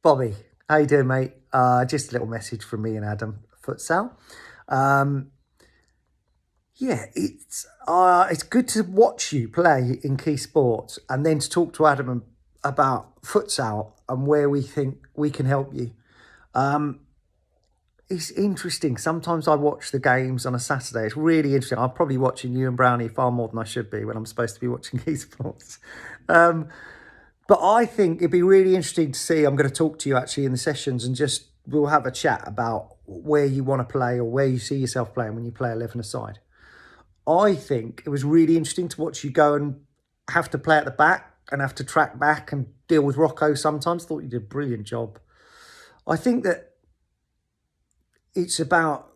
Bobby, how you doing, mate? Just a little message from me and Adam Futsal. Yeah, it's good to watch you play in key sports and then to talk to Adam about futsal and where we think we can help you. It's interesting. Sometimes I watch the games on a Saturday. It's really interesting. I'm probably watching you and Brownie far more than I should be when I'm supposed to be watching key sports. But I think it'd be really interesting to see. I'm going to talk to you actually in the sessions and just we'll have a chat about where you want to play or where you see yourself playing when you play 11-a-side. I think it was really interesting to watch you go and have to play at the back and have to track back and deal with Rocco sometimes. Thought you did a brilliant job. I think that it's about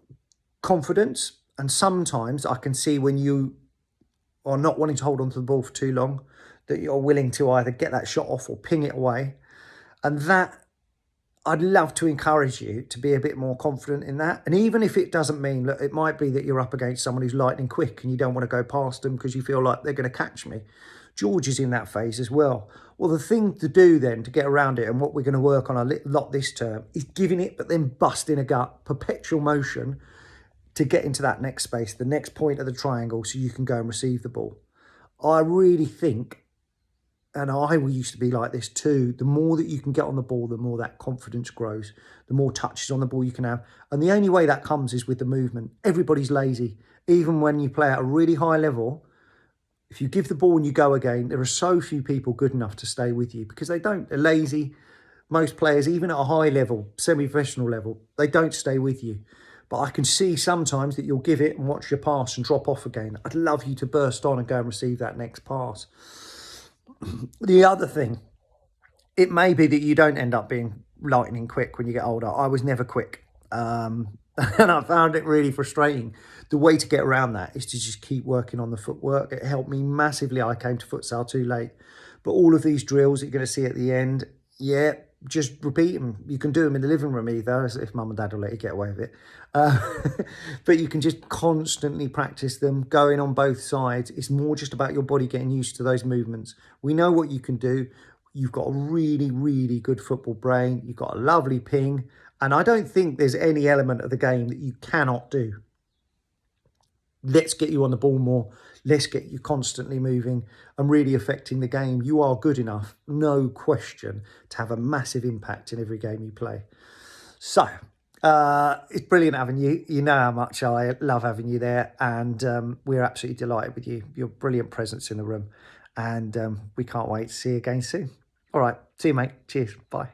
confidence, and sometimes I can see when you are not wanting to hold on to the ball for too long, that you're willing to either get that shot off or ping it away. And that, I'd love to encourage you to be a bit more confident in that. And even if it doesn't mean, look, it might be that you're up against someone who's lightning quick and you don't want to go past them because you feel like they're going to catch me. George is in that phase as well. Well, the thing to do then to get around it, and what we're going to work on a lot this term, is giving it, but then busting a gut, perpetual motion to get into that next space, the next point of the triangle, so you can go and receive the ball. I really think, and I used to be like this too, the more that you can get on the ball, the more that confidence grows, the more touches on the ball you can have. And the only way that comes is with the movement. Everybody's lazy. Even when you play at a really high level, if you give the ball and you go again, there are so few people good enough to stay with you because they don't. They're lazy. Most players, even at a high level, semi-professional level, they don't stay with you. But I can see sometimes that you'll give it and watch your pass and drop off again. I'd love you to burst on and go and receive that next pass. The other thing, it may be that you don't end up being lightning quick when you get older. I was never quick. And I found it really frustrating. The way to get around that is to just keep working on the footwork. It helped me massively. I came to futsal too late. But all of these drills that you're going to see at the end, yeah, just repeat them. You can do them in the living room either, if mum and dad will let you get away with it. But you can just constantly practice them, going on both sides. It's more just about your body getting used to those movements. We know what you can do. You've got a really, really good football brain. You've got a lovely ping. And I don't think there's any element of the game that you cannot do. Let's get you on the ball more. Let's get you constantly moving and really affecting the game. You are good enough, no question, to have a massive impact in every game you play. So, it's brilliant having you. You know how much I love having you there. And we're absolutely delighted with you. Your brilliant presence in the room. And we can't wait to see you again soon. All right. See you, mate. Cheers. Bye.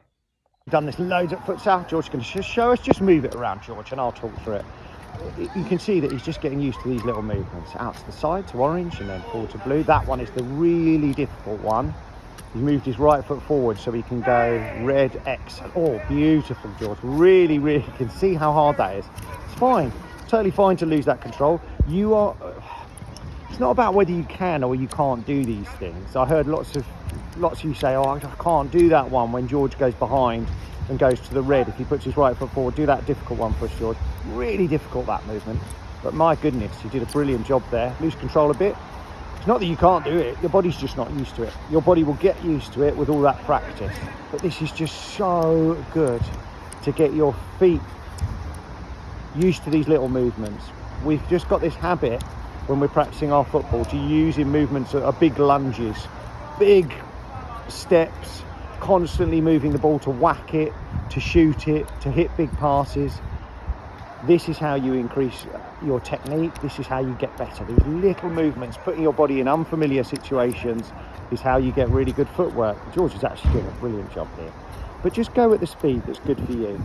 Done this loads at futsal. George's going to show us. Just move it around, George, and I'll talk through it. You can see that he's just getting used to these little movements. Out to the side to orange and then forward to blue. That one is the really difficult one. He's moved his right foot forward so he can go red X. Oh, beautiful, George. Really, really can see how hard that is. It's fine. It's totally fine to lose that control. You are... It's not about whether you can or you can't do these things. I heard lots of you say, oh, I can't do that one when George goes behind and goes to the red. If he puts his right foot forward, do that difficult one for us, George. Really difficult, that movement. But my goodness, you did a brilliant job there. Lose control a bit. It's not that you can't do it. Your body's just not used to it. Your body will get used to it with all that practice. But this is just so good to get your feet used to these little movements. We've just got this habit when we're practicing our football to use in movements that are big lunges, big steps, constantly moving the ball to whack it, to shoot it, to hit big passes. This is how you increase your technique. This is how you get better. These little movements, putting your body in unfamiliar situations, is how you get really good footwork. George is actually doing a brilliant job here. But just go at the speed that's good for you.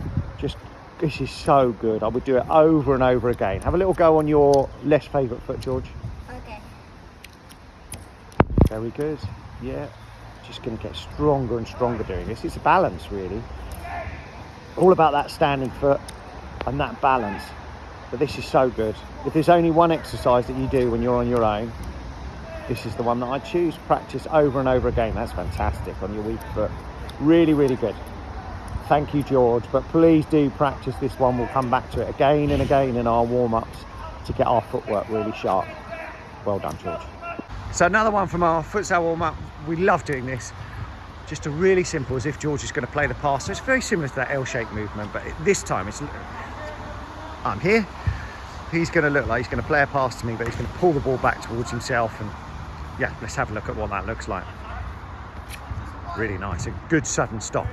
This is so good. I would do it over and over again. Have a little go on your less favourite foot, George. Okay. Very good. Yeah. Just going to get stronger and stronger doing this. It's a balance, really. All about that standing foot and that balance. But this is so good. If there's only one exercise that you do when you're on your own, this is the one that I choose. Practice over and over again. That's fantastic on your weak foot. Really, really good. Thank you, George. But please do practice this one. We'll come back to it again and again in our warm-ups to get our footwork really sharp. Well done, George. So another one from our futsal warm-up. We love doing this. Just a really simple, as if George is going to play the pass. So it's very similar to that L-shaped movement, but this time I'm here. He's going to look like he's going to play a pass to me, but he's going to pull the ball back towards himself. And yeah, let's have a look at what that looks like. Really nice, a good sudden stop.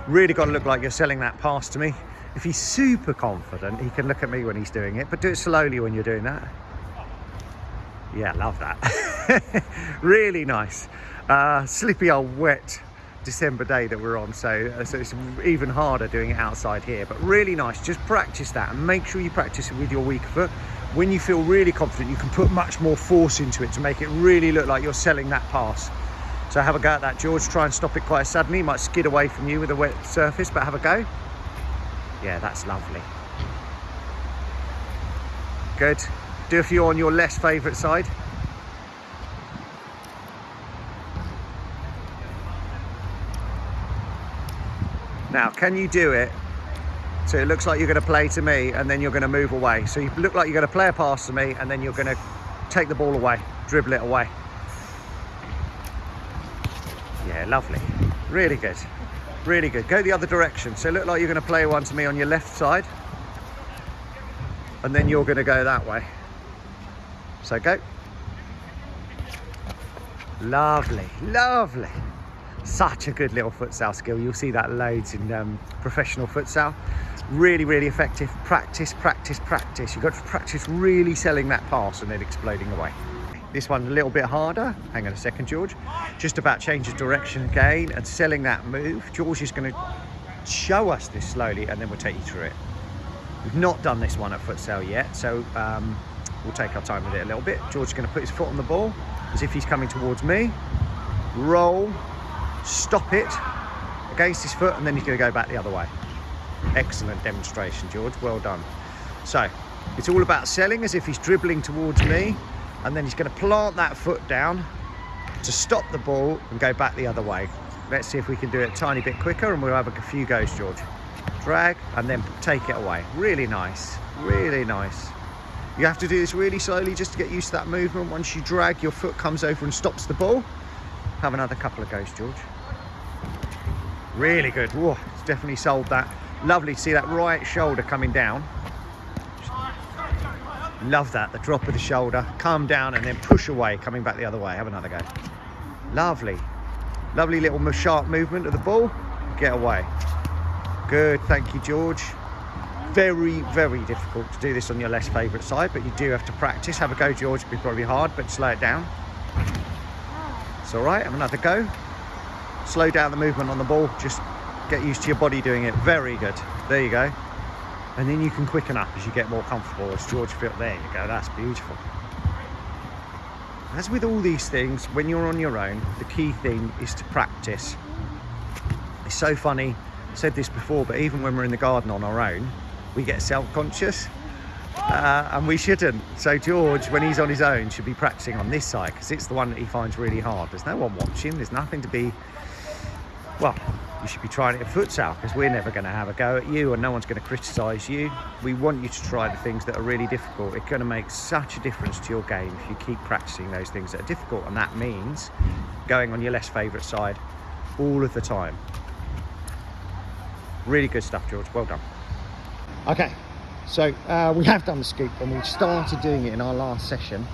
Really got to look like you're selling that pass to me. If he's super confident, he can look at me when he's doing it, but do it slowly when you're doing that. Yeah, love that. Really nice. Slippy old wet December day that we're on, so it's even harder doing it outside here, but really nice. Just practice that and make sure you practice it with your weaker foot. When you feel really confident, you can put much more force into it to make it really look like you're selling that pass. So have a go at that, George. Try and stop it quite suddenly. It might skid away from you with a wet surface, but have a go. Yeah, that's lovely. Good. Do a few on your less favourite side. Now, can you do it so it looks like you're going to play to me and then you're going to move away? So you look like you're going to play a pass to me and then you're going to take the ball away, dribble it away. Yeah, lovely. Really good. Really good. Go the other direction. So look like you're going to play one to me on your left side and then you're going to go that way. So go. Lovely, lovely. Such a good little futsal skill. You'll see that loads in professional futsal. Really, really effective. Practice, practice, practice. You've got to practice really selling that pass and then exploding away. This one's a little bit harder. Hang on a second, George. Just about change of direction again and selling that move. George is going to show us this slowly and then we'll take you through it. We've not done this one at futsal yet, so we'll take our time with it a little bit. George is going to put his foot on the ball as if he's coming towards me. Roll. Stop it against his foot and then he's going to go back the other way. Excellent demonstration, George, well done. So it's all about selling as if he's dribbling towards me and then he's going to plant that foot down to stop the ball and go back the other way. Let's see if we can do it a tiny bit quicker and we'll have a few goes, George. Drag and then take it away. Really nice, really nice. You have to do this really slowly just to get used to that movement. Once you drag, your foot comes over and stops the ball. Have another couple of goes, George. Really good. Whoa, it's definitely sold that. Lovely to see that right shoulder coming down. Love that, the drop of the shoulder, come down and then push away, coming back the other way. Have another go. Lovely. Lovely little sharp movement of the ball. Get away. Good, thank you, George. Very, very difficult to do this on your less favourite side, but you do have to practice. Have a go, George. It'll be probably hard, but slow it down. It's all right, have another go. Slow down the movement on the ball, just get used to your body doing it. Very good, there you go. And then you can quicken up as you get more comfortable, as George feels. There you go, that's beautiful. As with all these things, when you're on your own, the key thing is to practice. It's so funny, I said this before, but even when we're in the garden on our own, we get self-conscious. And we shouldn't. So George, when he's on his own, should be practicing on this side because it's the one that he finds really hard. There's no one watching, there's nothing to be, well, you should be trying it at futsal because we're never going to have a go at you and no one's going to criticise you. We want you to try the things that are really difficult. It's going to make such a difference to your game if you keep practicing those things that are difficult, and that means going on your less favourite side all of the time. Really good stuff, George, well done. Okay. So we have done the scoop and we started doing it in our last session.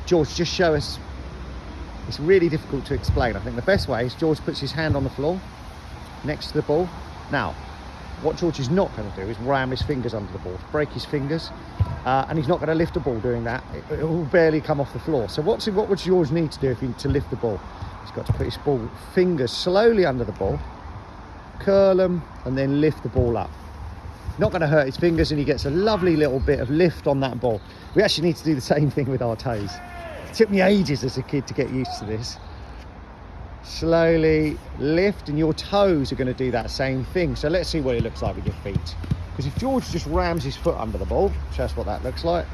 George, just show us. It's really difficult to explain. I think the best way is George puts his hand on the floor next to the ball. Now, what George is not going to do is ram his fingers under the ball, break his fingers, and he's not going to lift the ball doing that. It will barely come off the floor. So what would George need to do to lift the ball? He's got to put his fingers slowly under the ball, curl them, and then lift the ball up. Not going to hurt his fingers, and he gets a lovely little bit of lift on that ball. We actually need to do the same thing with our toes. It took me ages as a kid to get used to this. Slowly lift, and your toes are going to do that same thing. So let's see what it looks like with your feet. Because if George just rams his foot under the ball, show us what that looks like.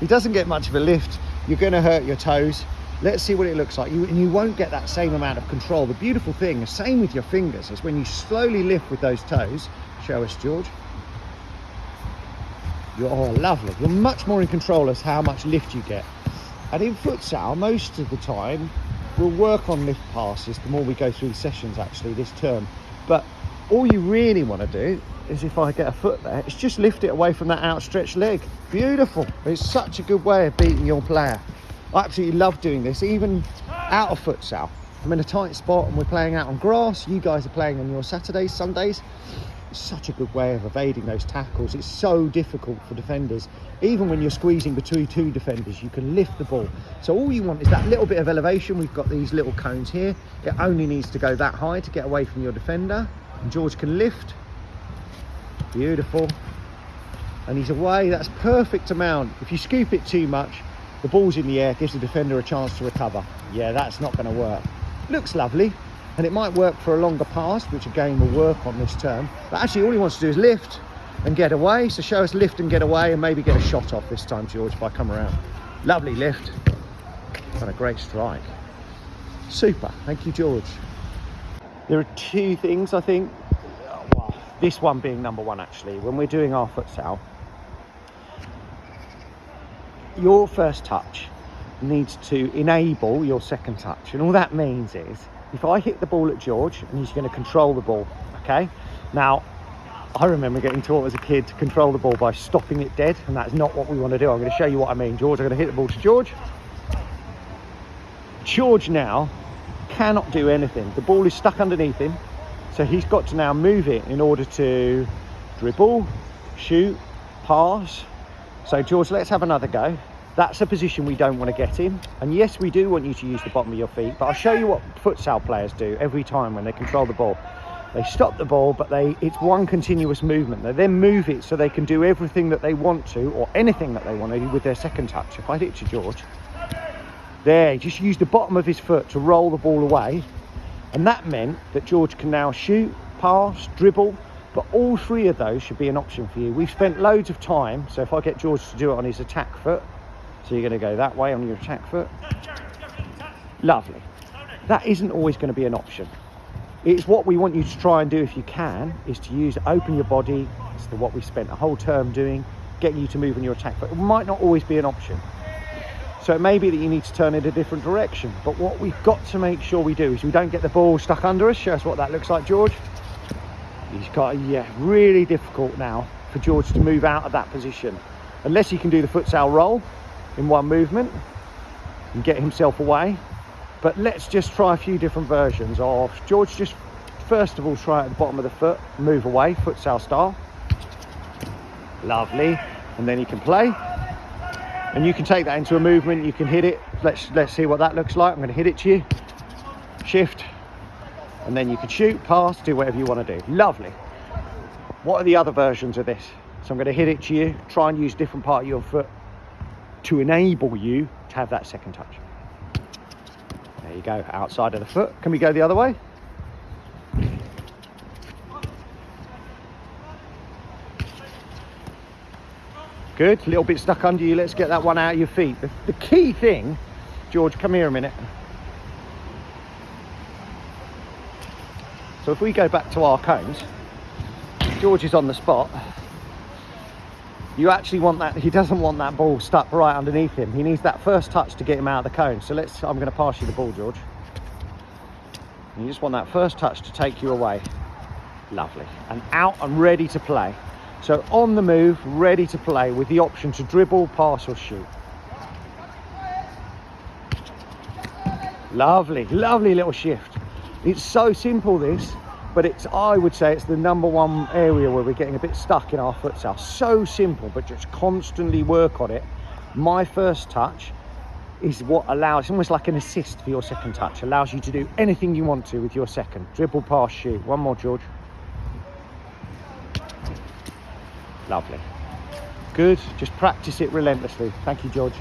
He doesn't get much of a lift. You're going to hurt your toes. Let's see what it looks like. And you won't get that same amount of control. The beautiful thing, the same with your fingers, is when you slowly lift with those toes. Show us, George. Oh, lovely. You're much more in control as how much lift you get. And in futsal, most of the time, we'll work on lift passes the more we go through the sessions actually this term. But all you really want to do is, if I get a foot there, is just lift it away from that outstretched leg. Beautiful. It's such a good way of beating your player. I absolutely love doing this, even out of futsal. I'm in a tight spot and we're playing out on grass. You guys are playing on your Saturdays, Sundays. It's such a good way of evading those tackles. It's so difficult for defenders. Even when you're squeezing between two defenders, you can lift the ball. So all you want is that little bit of elevation. We've got these little cones here. It only needs to go that high to get away from your defender. And George can lift. Beautiful. And he's away. That's perfect amount. If you scoop it too much, the ball's in the air, gives the defender a chance to recover. Yeah, that's not going to work. Looks lovely. And it might work for a longer pass, which again will work on this term. But actually all he wants to do is lift and get away. So show us lift and get away, and maybe get a shot off this time, George, if I come around. Lovely lift. And a great strike. Super. Thank you, George. There are two things, I think. Well, this one being number one, actually. When we're doing our futsal, your first touch needs to enable your second touch. And all that means is, if I hit the ball at George, and he's going to control the ball, okay? Now, I remember getting taught as a kid to control the ball by stopping it dead, and that's not what we want to do. I'm going to show you what I mean. George, I'm going to hit the ball to George. George now cannot do anything. The ball is stuck underneath him, so he's got to now move it in order to dribble, shoot, pass. So George, let's have another go. That's a position we don't want to get in. And yes, we do want you to use the bottom of your feet, but I'll show you what futsal players do every time when they control the ball. They stop the ball, but it's one continuous movement. They then move it so they can do everything that they want to, or anything that they want to do with their second touch. If I hit you, George, there, he just used the bottom of his foot to roll the ball away. And that meant that George can now shoot, pass, dribble, but all three of those should be an option for you. We've spent loads of time, so if I get George to do it on his attack foot, so you're going to go that way on your attack foot. Lovely. That isn't always going to be an option. It's what we want you to try and do if you can, is to open your body. It's what we spent a whole term doing, getting you to move on your attack foot. It might not always be an option. So it may be that you need to turn it a different direction. But what we've got to make sure we do is we don't get the ball stuck under us. Show us what that looks like, George. He's got, yeah, really difficult now for George to move out of that position. Unless he can do the futsal roll in one movement and get himself away. But let's just try a few different versions of George. Just first of all, try at the bottom of the foot, move away, futsal style. Lovely. And then he can play. And you can take that into a movement, you can hit it. Let's see what that looks like. I'm going to hit it to you. Shift. And then you can shoot, pass, do whatever you want to do. Lovely. What are the other versions of this? So I'm going to hit it to you, try and use a different part of your foot to enable you to have that second touch. There you go, outside of the foot. Can we go the other way? Good, a little bit stuck under you. Let's get that one out of your feet. The key thing, George, come here a minute. So if we go back to our cones, George is on the spot. You actually want that, he doesn't want that ball stuck right underneath him. He needs that first touch to get him out of the cone. So I'm going to pass you the ball, George. And you just want that first touch to take you away. Lovely. And out and ready to play. So on the move, ready to play with the option to dribble, pass or shoot. Lovely, lovely little shift. It's so simple, this. But I would say it's the number one area where we're getting a bit stuck in our futsal. So simple, but just constantly work on it. My first touch is what allows, it's almost like an assist for your second touch. Allows you to do anything you want to with your second. Dribble, pass, shoot. One more, George. Lovely. Good. Just practice it relentlessly. Thank you, George.